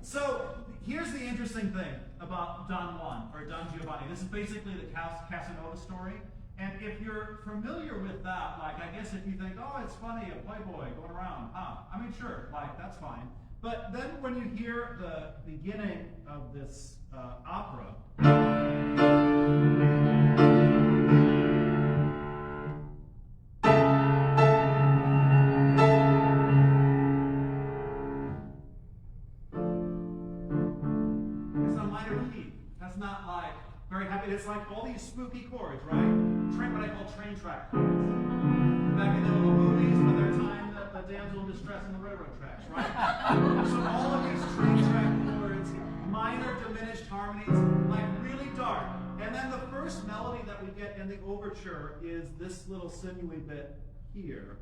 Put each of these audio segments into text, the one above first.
So here's the interesting thing about Don Juan, or Don Giovanni. This is basically the Casanova story. And if you're familiar with that, like, I guess if you think, oh, it's funny, a playboy going around, I mean, sure, like, that's fine. But then when you hear the beginning of this opera, not like very happy. It's like all these spooky chords, right? What I call train track chords. Back in the little movies when they're tying the damsel in distress in the railroad tracks, right? So all of these train track chords, minor diminished harmonies, like really dark. And then the first melody that we get in the overture is this little sinewy bit here.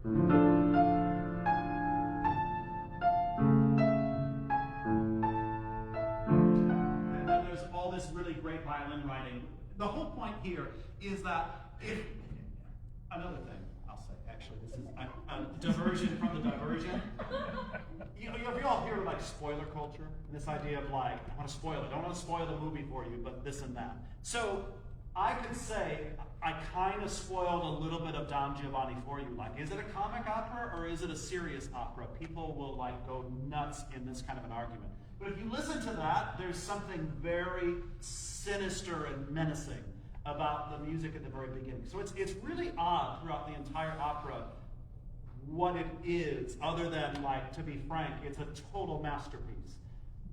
This really great violin writing. The whole point here is that if another thing I'll say, actually, this is a diversion from the diversion. You all hear like spoiler culture, and this idea of like, I want to spoil it. I don't want to spoil the movie for you, but this and that. So I could say I kind of spoiled a little bit of Don Giovanni for you. Like, is it a comic opera or is it a serious opera? People will like go nuts in this kind of an argument. But if you listen to that, there's something very sinister and menacing about the music at the very beginning. So it's really odd throughout the entire opera what it is, other than, like, to be frank, it's a total masterpiece.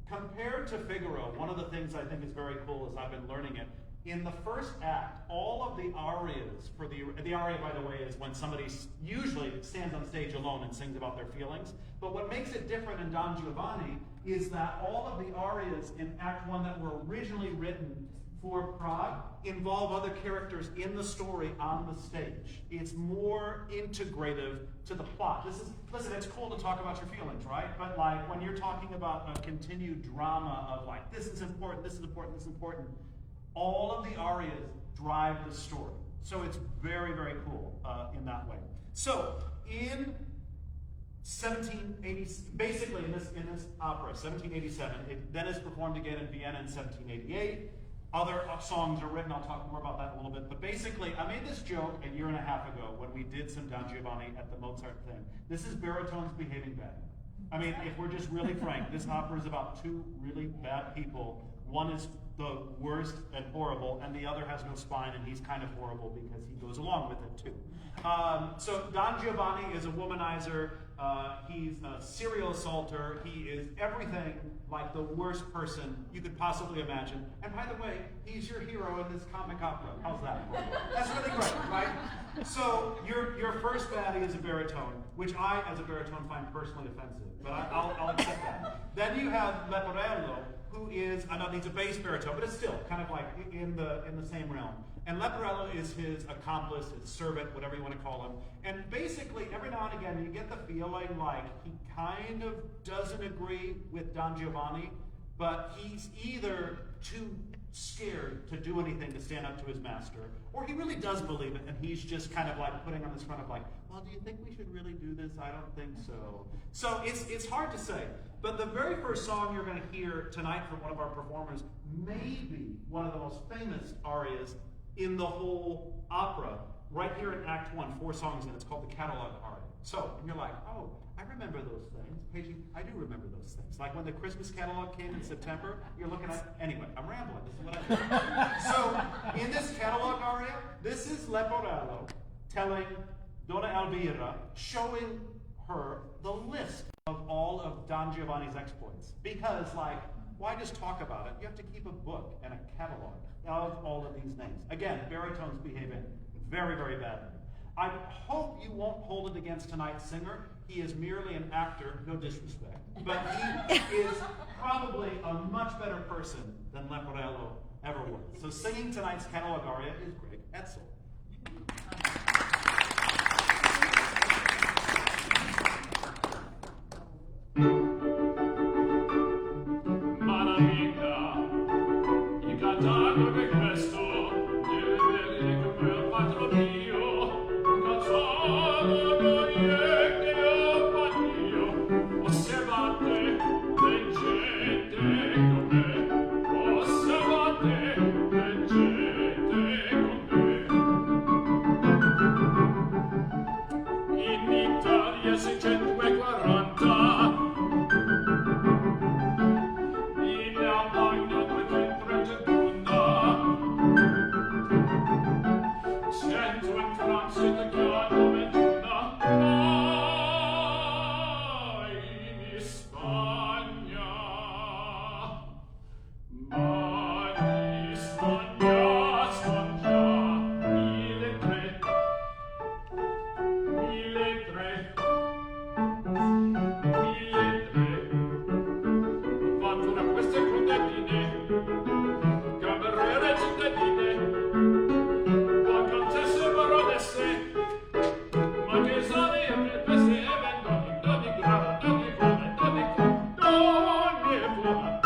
Compared to Figaro, one of the things I think is very cool as I've been learning it, in the first act, all of the arias for the aria, by the way, is when somebody usually stands on stage alone and sings about their feelings. But what makes it different in Don Giovanni is that all of the arias in Act 1 that were originally written for Prague involve other characters in the story on the stage. It's more integrative to the plot. Listen, it's cool to talk about your feelings, right? But like when you're talking about a continued drama of like, this is important, this is important, this is important, all of the arias drive the story. So it's very, very cool in that way. So in 1780, basically in this opera, 1787, it then is performed again in Vienna in 1788. Other songs are written, I'll talk more about that in a little bit, but basically I made this joke a year and a half ago when we did some Don Giovanni at the Mozart thing. This is baritones behaving bad. I mean, if we're just really frank, this opera is about two really bad people. One is the worst and horrible, and the other has no spine, and he's kind of horrible because he goes along with it too. So Don Giovanni is a womanizer. He's a serial assaulter. He is everything like the worst person you could possibly imagine. And by the way, he's your hero in this comic opera. How's that? That's really great, right? So your first baddie is a baritone, which I, as a baritone, find personally offensive, but I'll accept that. Then you have Leporello, who is, I know he's a bass baritone, but it's still kind of like in the same realm. And Leporello is his accomplice, his servant, whatever you want to call him. And basically, every now and again, you get the feeling like he kind of doesn't agree with Don Giovanni, but he's either too scared to do anything to stand up to his master, or he really does believe it, and he's just kind of like putting on this front of like, well, do you think we should really do this? I don't think so. So it's hard to say. But the very first song you're going to hear tonight from one of our performers may be one of the most famous arias in the whole opera, right here in Act 1, 4 songs, and it's called the Catalog Aria. So, and you're like, oh, I remember those things. Paige, I do remember those things. Like when the Christmas catalog came in September, you're looking at, anyway, I'm rambling, this is what I do. So, in this catalog aria, this is Leporello telling Donna Elvira, showing her the list of all of Don Giovanni's exploits. Because, like, why just talk about it? You have to keep a book and a catalog of all of these names. Again, baritones behaving very, very badly. I hope you won't hold it against tonight's singer. He is merely an actor, no disrespect, but he is probably a much better person than Leporello ever was. So singing tonight's catalog aria is Greg Etzel. Osservate, legge Oh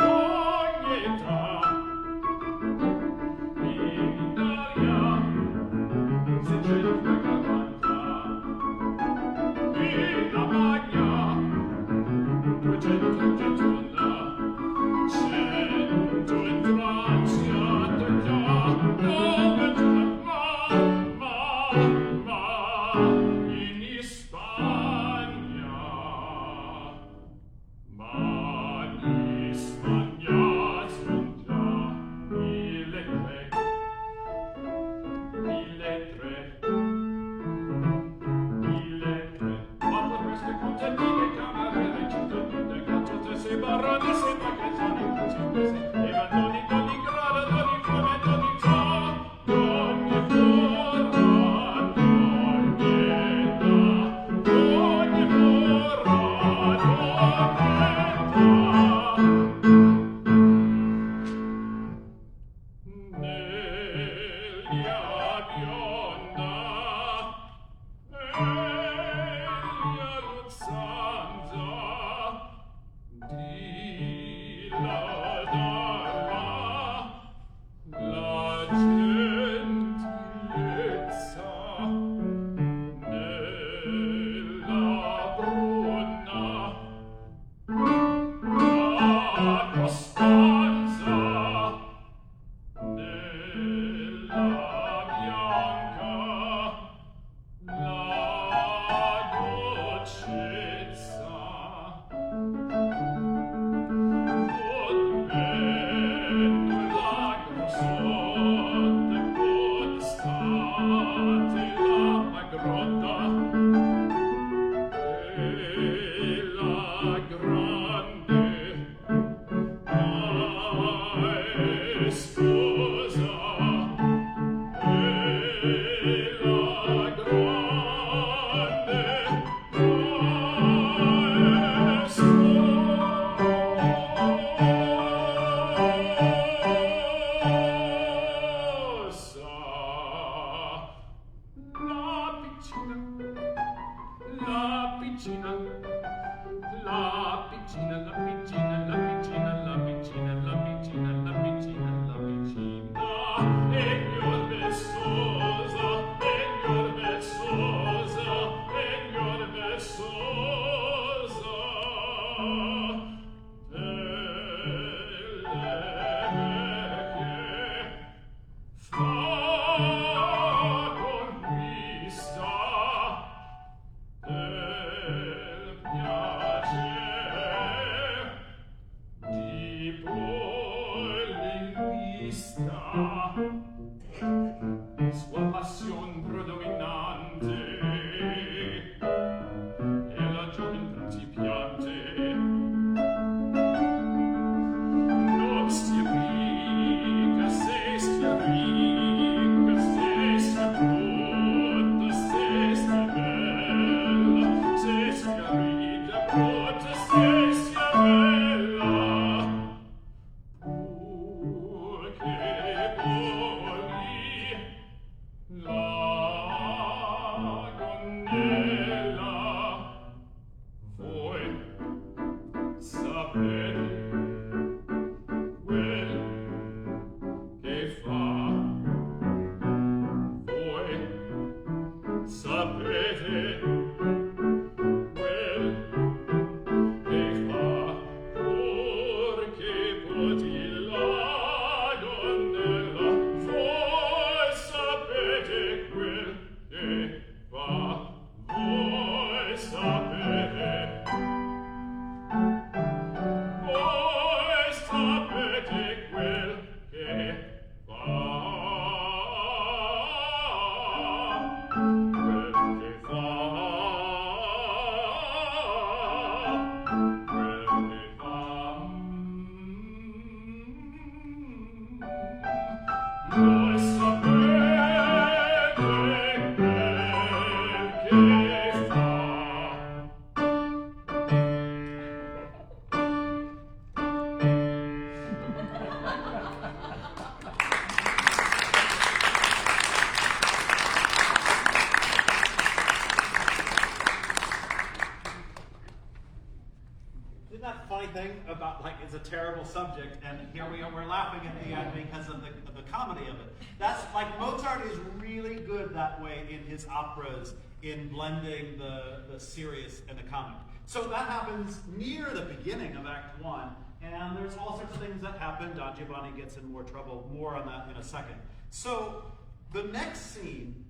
it's a terrible subject, and here we are, we're laughing at the end because of the comedy of it. That's like, Mozart is really good that way in his operas, in blending the serious and the comic. So that happens near the beginning of Act 1, and there's all sorts of things that happen. Don Giovanni gets in more trouble. More on that in a second. So the next scene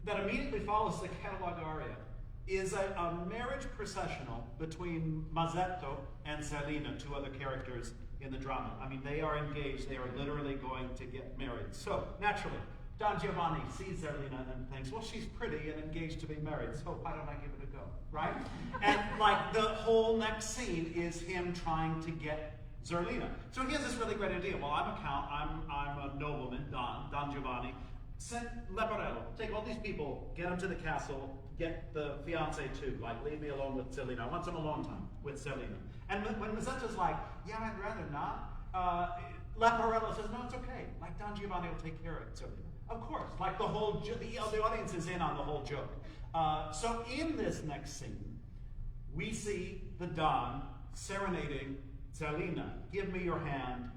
that immediately follows the catalog aria is a marriage processional between Mazzetto and Zerlina, two other characters in the drama. I mean, they are engaged. They are literally going to get married. So naturally, Don Giovanni sees Zerlina and thinks, well, she's pretty and engaged to be married, so why don't I give it a go, right? And like the whole next scene is him trying to get Zerlina. So he has this really great idea. Well, I'm a count, I'm a nobleman, Don Giovanni. Send Leporello, take all these people, get them to the castle, get the fiance too, like leave me alone with Zerlina. I want some alone time with Zerlina. And when Mazzetto's like, yeah, I'd rather not, Leporello says, no, it's okay. Like Don Giovanni will take care of Zerlina. Of course, like the audience is in on the whole joke. So in this next scene, we see the Don serenading Zerlina. Give me your hand.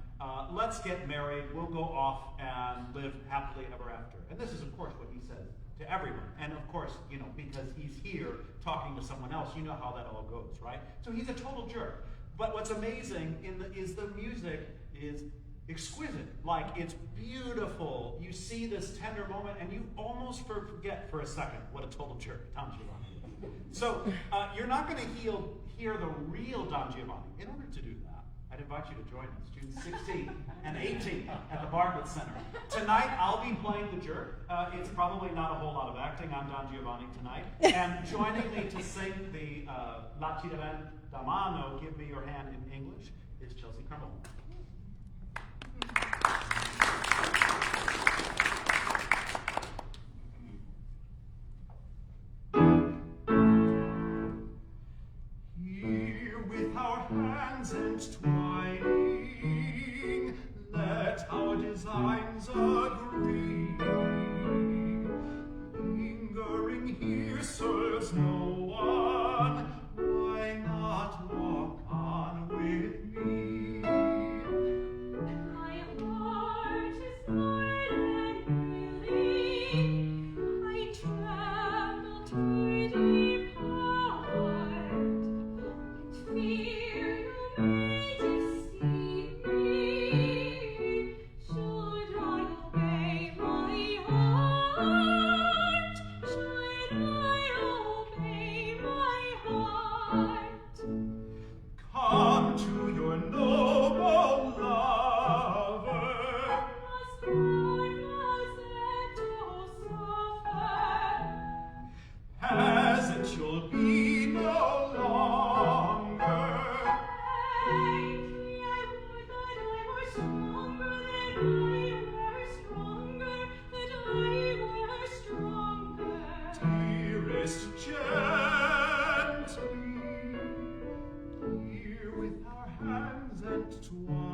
Let's get married. We'll go off and live happily ever after. And this is, of course, what he says to everyone. And of course, you know, because he's here talking to someone else, you know how that all goes, right? So he's a total jerk. But what's amazing is the music is exquisite. Like, it's beautiful. You see this tender moment, and you almost forget for a second what a total jerk Don Giovanni is. So you're not going to hear the real Don Giovanni. In order to do that, I'd invite you to join us June 16th and 18th at the Bartlett Center. Tonight, I'll be playing the jerk. It's probably not a whole lot of acting. I'm Don Giovanni tonight. And joining me to sing the La Ti da Mano, Give Me Your Hand in English, is Chelsea Crumble. Entwining, let our designs agree. Lingering here serves no one. Why not walk on with me? My heart is light and willing. I tremble to depart. In fear you may deceive me. Should I obey my heart? Should I obey my heart? Come to your noble lover. Must Mazzetto suffer? As it you'll be no longer. I would that I were stronger, that I were stronger, that I were stronger. Dearest, gently, here with our hands entwining.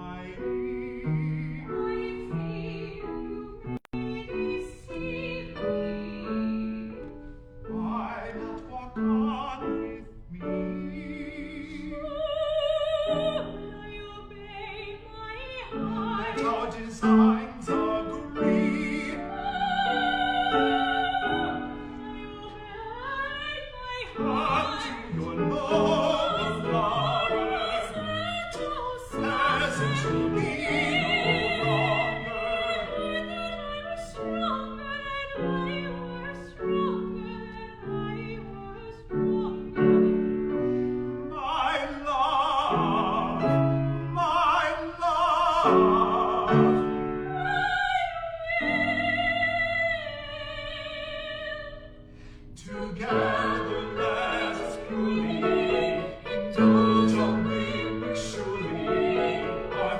I fear you may deceive me. Why not walk on with me? Should I obey my heart? Let our designs agree. Come to your noble lover. As it shall be no longer. My love, together let us truly indulge our whim, surely our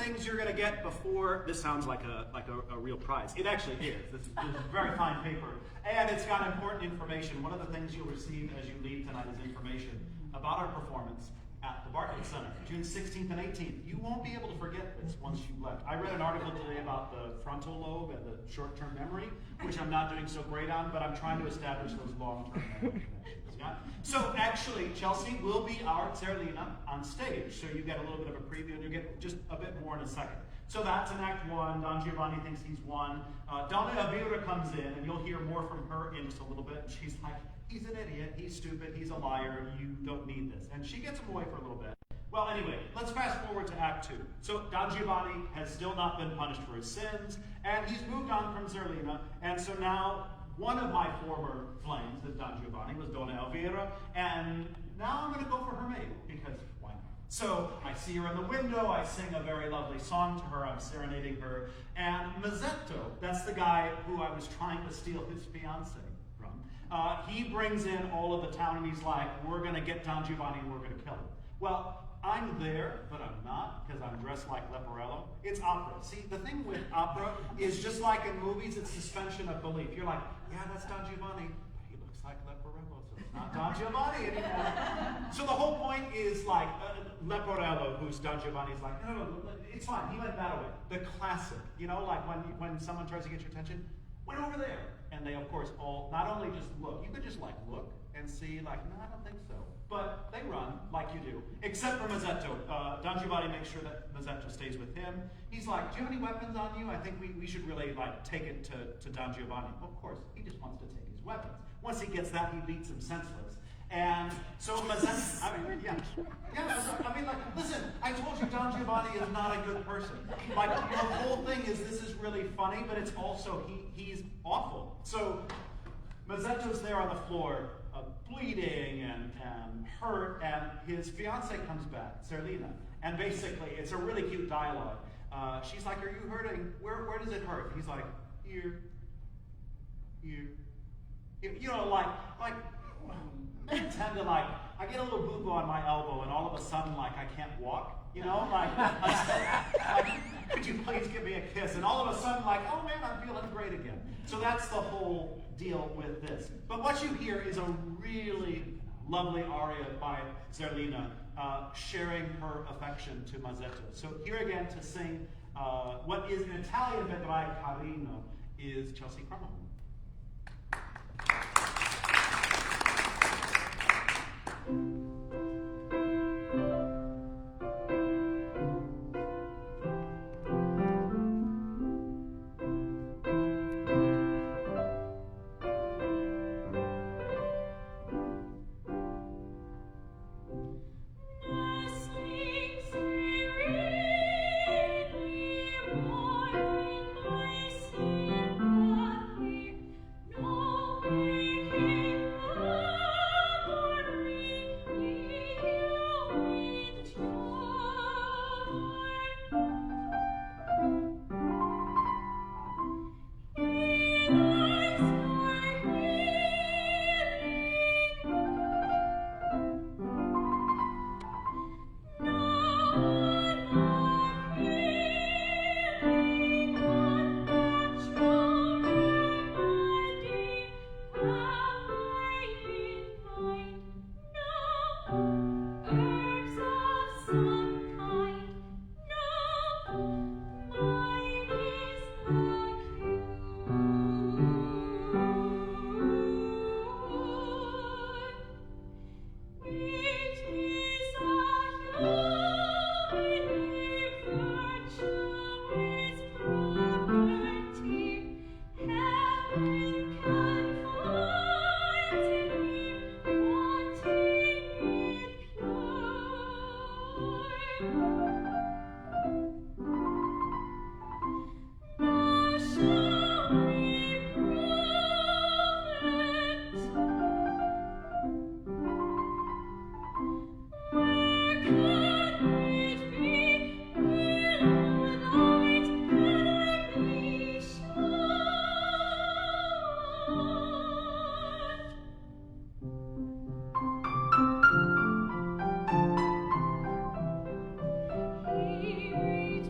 things you're going to get before, this sounds like a real prize. It actually is. This is very fine paper. And it's got important information. One of the things you'll receive as you leave tonight is information about our performance at the Bartlett Center, June 16th and 18th. You won't be able to forget this once you've left. I read an article today about the frontal lobe and the short-term memory, which I'm not doing so great on, but I'm trying to establish those long-term memory connections. Yeah? So actually, Chelsea will be our Zerlina on stage, so you get a little bit of a preview, and you get just a bit more in a second. So that's in Act 1. Don Giovanni thinks he's won. Donna Elvira comes in, and you'll hear more from her in just a little bit. She's like, he's an idiot, he's stupid, he's a liar, you don't need this. And she gets him away for a little bit. Well, anyway, let's fast forward to Act 2. So Don Giovanni has still not been punished for his sins, and he's moved on from Zerlina, and so now one of my former flames, that Don Giovanni, was Donna Elvira, and now I'm going to go for her maid, because why not? So I see her in the window, I sing a very lovely song to her, I'm serenading her, and Mazzetto, that's the guy who I was trying to steal his fiancée from, he brings in all of the town, and he's like, we're going to get Don Giovanni and we're going to kill him. Well, I'm there, but I'm not, because I'm dressed like Leporello. It's opera. See, the thing with opera is just like in movies, it's suspension of belief. You're like, yeah, that's Don Giovanni, but he looks like Leporello, so it's not Don Giovanni anymore. So the whole point is like, Leporello, who's Don Giovanni, is like, no, it's fine, he went that way. The classic, you know, like when someone tries to get your attention, went over there. And they, of course, all not only just look, you could just like look and see, like, no, I don't think so. But they run like you do, except for Mazzetto. Don Giovanni makes sure that Mazzetto stays with him. He's like, do you have any weapons on you? I think we should really like take it to Don Giovanni. Well, of course, he just wants to take his weapons. Once he gets that, he beats him senseless. And so Mazzetto, I mean, I mean, like, listen, I told you Don Giovanni is not a good person. Like, the whole thing is this is really funny, but it's also, he's awful. So Mazzetto's there on the floor, bleeding and hurt, and his fiance comes back, Zerlina, and basically it's a really cute dialogue. She's like, are you hurting? Where does it hurt? He's like, here. You know, like men tend to like, I get a little boo-boo on my elbow, and all of a sudden, like, I can't walk, you know, like could you please give me a kiss? And all of a sudden, like, oh man, I'm feeling great again. So that's the whole deal with this. But what you hear is a really lovely aria by Zerlina, sharing her affection to Mazzetto. So here again to sing what is in Italian Vedrai Carino is Chelsea Crumham. He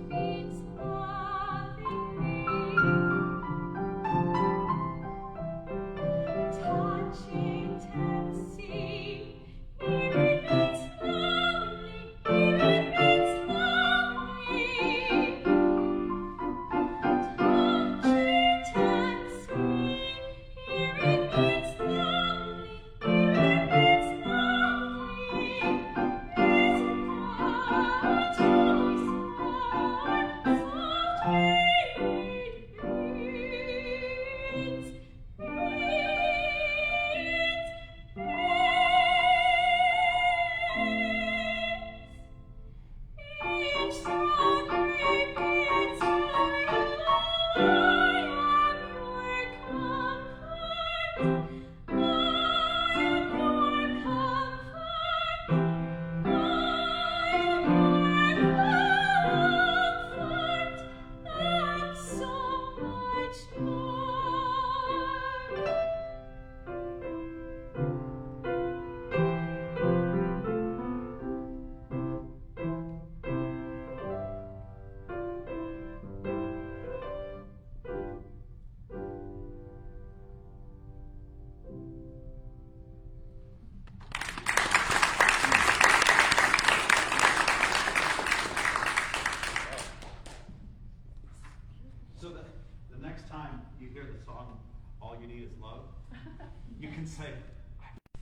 you can say,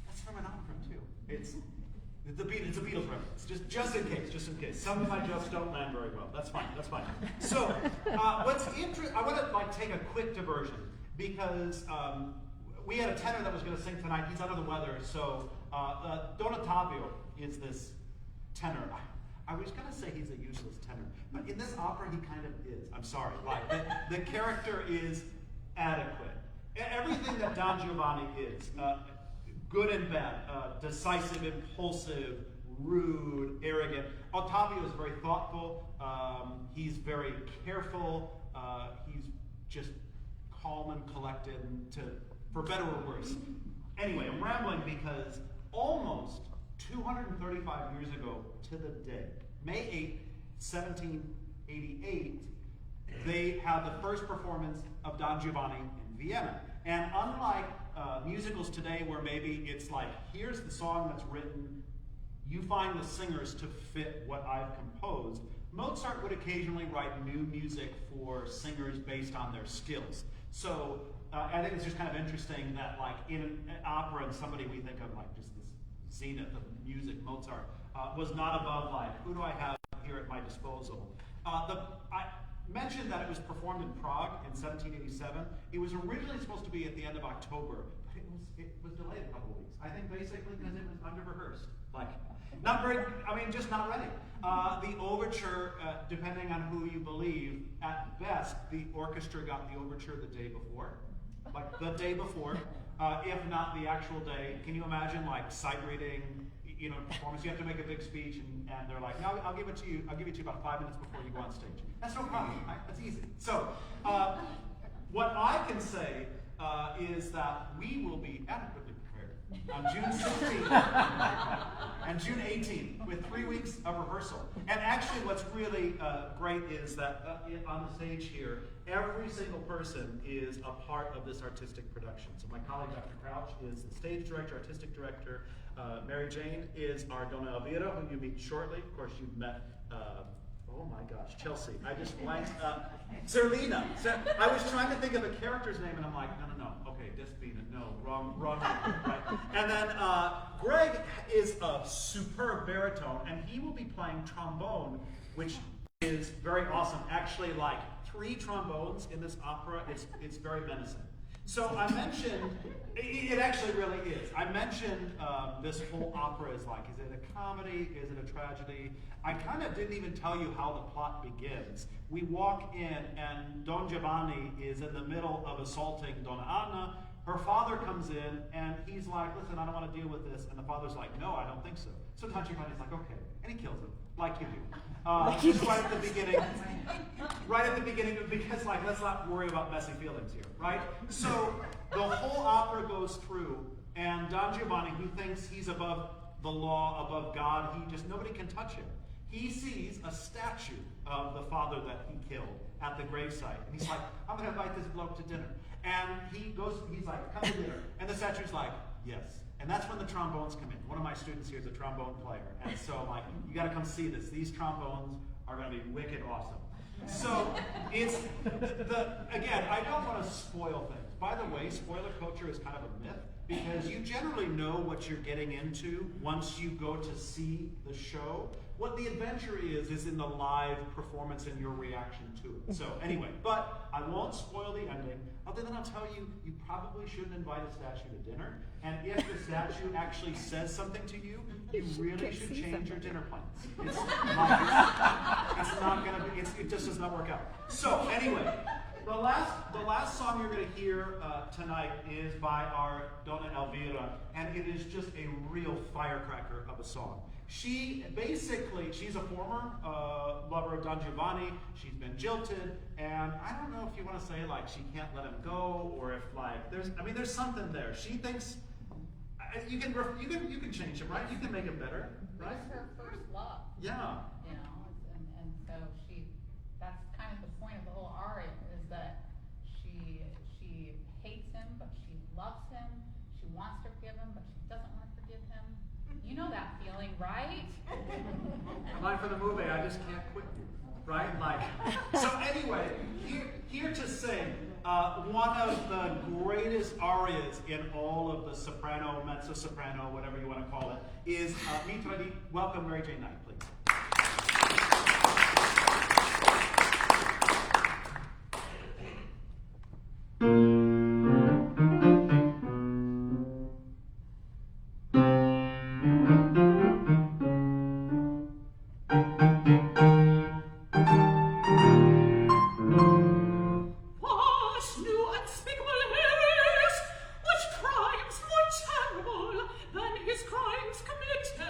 that's from an opera too. It's a Beatles reference, just in case. Some of my jokes don't land very well. That's fine. So, what's interesting, I want to take a quick diversion because we had a tenor that was going to sing tonight. He's under the weather, so Don Ottavio is this tenor. I was going to say he's a useless tenor, but in this opera he kind of is. I'm sorry. Like the character is adequate. Everything that Don Giovanni is. Good and bad, decisive, impulsive, rude, arrogant. Ottavio is very thoughtful. He's very careful. He's just calm and collected, for better or worse. Anyway, I'm rambling because almost 235 years ago to the day, May 8, 1788, they had the first performance of Don Giovanni in Vienna. And unlike musicals today where maybe it's like, here's the song that's written, you find the singers to fit what I've composed, Mozart would occasionally write new music for singers based on their skills. So I think it's just kind of interesting that like in an opera and somebody we think of like just this zenith of music, Mozart, was not above like, who do I have here at my disposal? I mentioned that it was performed in Prague in 1787. It was originally supposed to be at the end of October, but it was delayed a couple of weeks. I think basically because it was under-rehearsed. Like, just not ready. The overture, depending on who you believe, at best, the orchestra got the overture the day before. Like, the day before, if not the actual day. Can you imagine, like, sight reading, performance? You have to make a big speech, and they're like, no, I'll give it to you about 5 minutes before you go on stage. That's no problem, right? That's easy. So, what I can say is that we will be adequately prepared on June 16th and June 18th with 3 weeks of rehearsal. And actually what's really great is that on the stage here, every single person is a part of this artistic production. So my colleague, Dr. Crouch, is the stage director, artistic director. Mary Jane is our Donna Elvira, who you meet shortly. Of course, you've met, oh my gosh, Chelsea. I just blanked. Zerlina. I was trying to think of a character's name, and I'm like, no. Okay, Despina. No, wrong name, right? And then Greg is a superb baritone, and he will be playing trombone, which is very awesome. Actually, like 3 trombones in this opera. It's very menacing. So I mentioned, it actually really is. I mentioned this whole opera is like, is it a comedy? Is it a tragedy? I kind of didn't even tell you how the plot begins. We walk in and Don Giovanni is in the middle of assaulting Donna Anna. Her father comes in and he's like, listen, I don't want to deal with this. And the father's like, no, I don't think so. So Don Giovanni's like, okay. And he kills him, like you do. Just right at the beginning, because like, let's not worry about messy feelings here, right? So the whole opera goes through, and Don Giovanni, who thinks he's above the law, above God, nobody can touch him. He sees a statue of the father that he killed at the gravesite, and he's like, I'm gonna invite this bloke to dinner. And he's like, come to dinner. And the statue's like, yes. And that's when the trombones come in. One of my students here is a trombone player. And so I'm like, you gotta come see this. These trombones are gonna be wicked awesome. So it's, again, I don't want to spoil things. By the way, spoiler culture is kind of a myth because you generally know what you're getting into once you go to see the show. What the adventure is in the live performance and your reaction to it. So anyway, but I won't spoil the ending, other than I'll tell you, you probably shouldn't invite a statue to dinner. And if the statue actually says something to you, you really should change your dinner plans. It's not gonna be, it just does not work out. So anyway, the last song you're gonna hear tonight is by our Donna Elvira, and it is just a real firecracker of a song. She's a former lover of Don Giovanni. She's been jilted, and I don't know if you want to say like she can't let him go, or if like there's something there. She thinks you can change him, right? You can make it better, right? It's her first love. Yeah. And so that's kind of the point of the whole aria is that she hates him, but she loves him. She wants to forgive him, but she doesn't want to forgive him. You know that feeling, right? Line for the movie, I just can't quit you, right? Like, so anyway, here to sing one of the greatest arias in all of the soprano, mezzo-soprano, whatever you want to call it, is Mitra di. Welcome, Mary Jane Knight, please. What new unspeakable errors, what crimes more terrible than his crimes committed,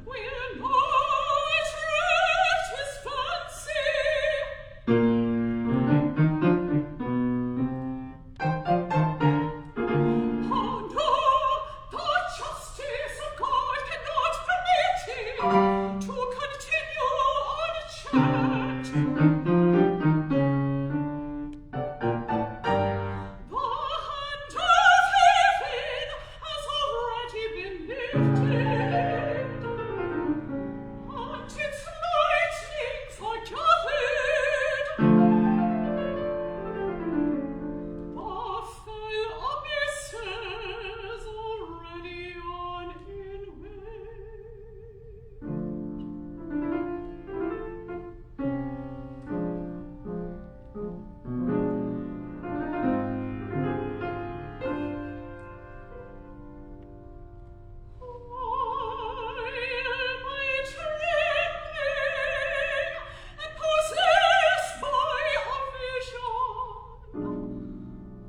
will not attract his fancy? Oh no, the justice of God cannot permit him to continue unchecked. The hand of heaven has already been lifted, and its lightnings are gathered. The fell abysses already on in wait.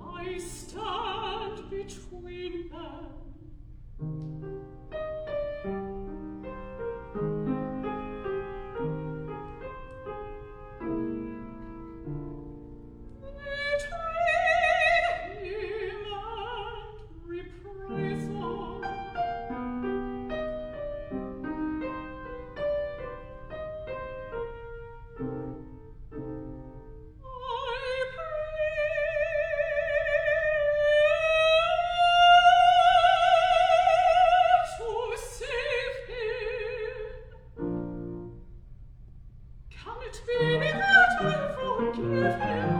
I stand between them. Between him and reprisal. I pray to save him. Can it be that I forgive him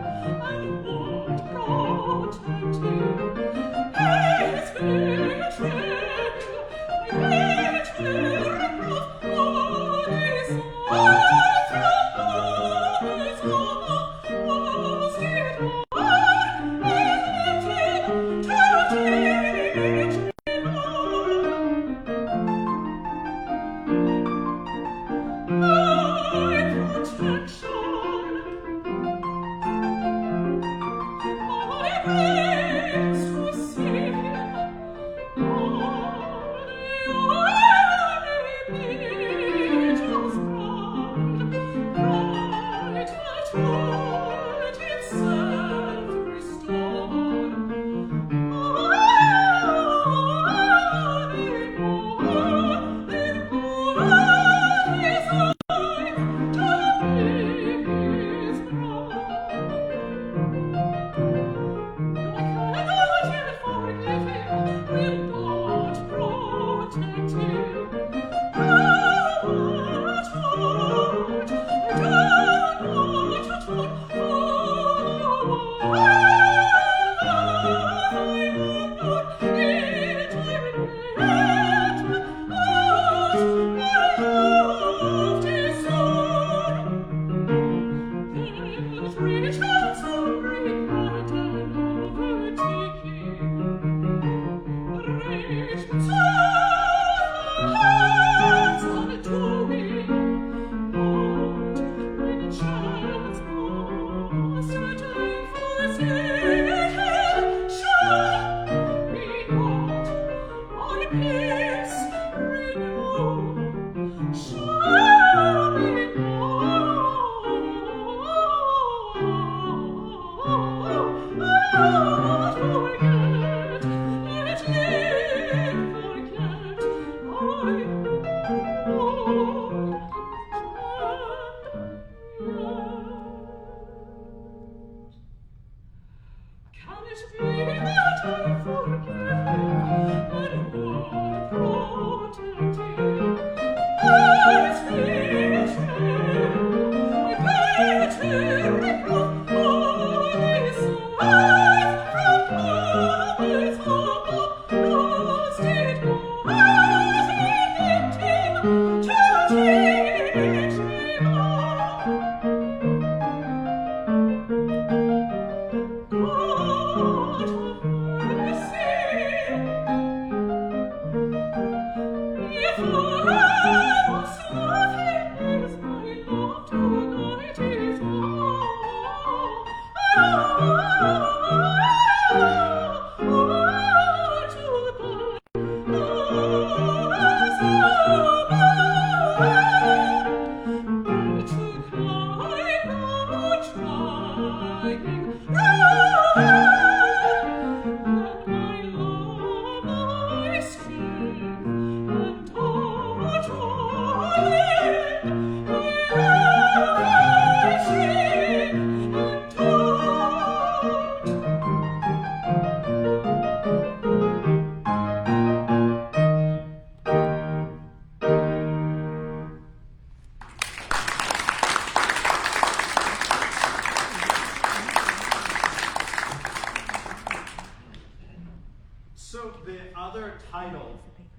and won't protect him? His betrayal, my betrayal, reproof, all is all from eyes of most it all is written to teach me my protection.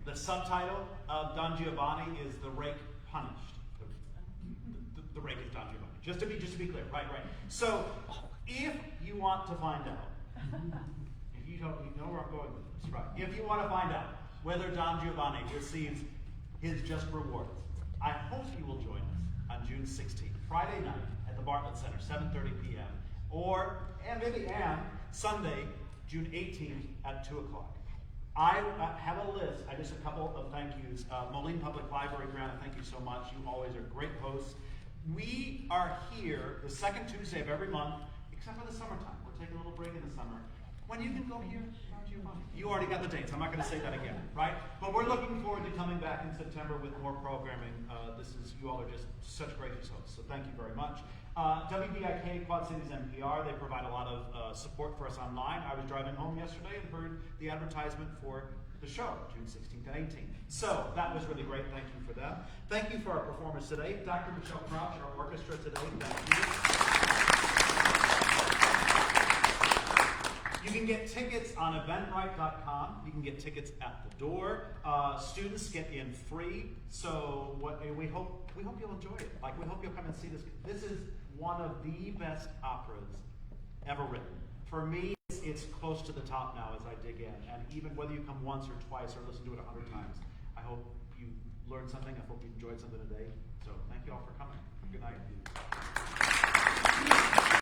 the subtitle of Don Giovanni is "The Rake Punished." The rake is Don Giovanni. Just to be clear, right. So, if you want to find out, if you know where I'm going with this, right? If you want to find out whether Don Giovanni receives his just rewards, I hope you will join us on June 16th, Friday night at the Bartlett Center, 7:30 p.m. and Sunday, June 18th at 2 o'clock. I have a list. Just a couple of thank yous. Moline Public Library, Grant, thank you so much. You always are great hosts. We are here the second Tuesday of every month, except for the summertime. We're taking a little break in the summer. When you can go here, you already got the dates. I'm not going to say that again, right? But we're looking forward to coming back in September with more programming. You all are just such gracious hosts, so thank you very much. WBIK, Quad Cities NPR, they provide a lot of support for us online. I was driving home yesterday and heard the advertisement for the show, June 16th and 18th. So that was really great. Thank you for them. Thank you for our performers today. Dr. Michelle Crouch, our orchestra today, thank you. You can get tickets on eventbrite.com. You can get tickets at the door. Students get in free. So we hope you'll enjoy it. We hope you'll come and see this. This is one of the best operas ever written. For me, it's close to the top now as I dig in. And even whether you come once or twice or listen to it 100 times, I hope you learned something. I hope you enjoyed something today. So thank you all for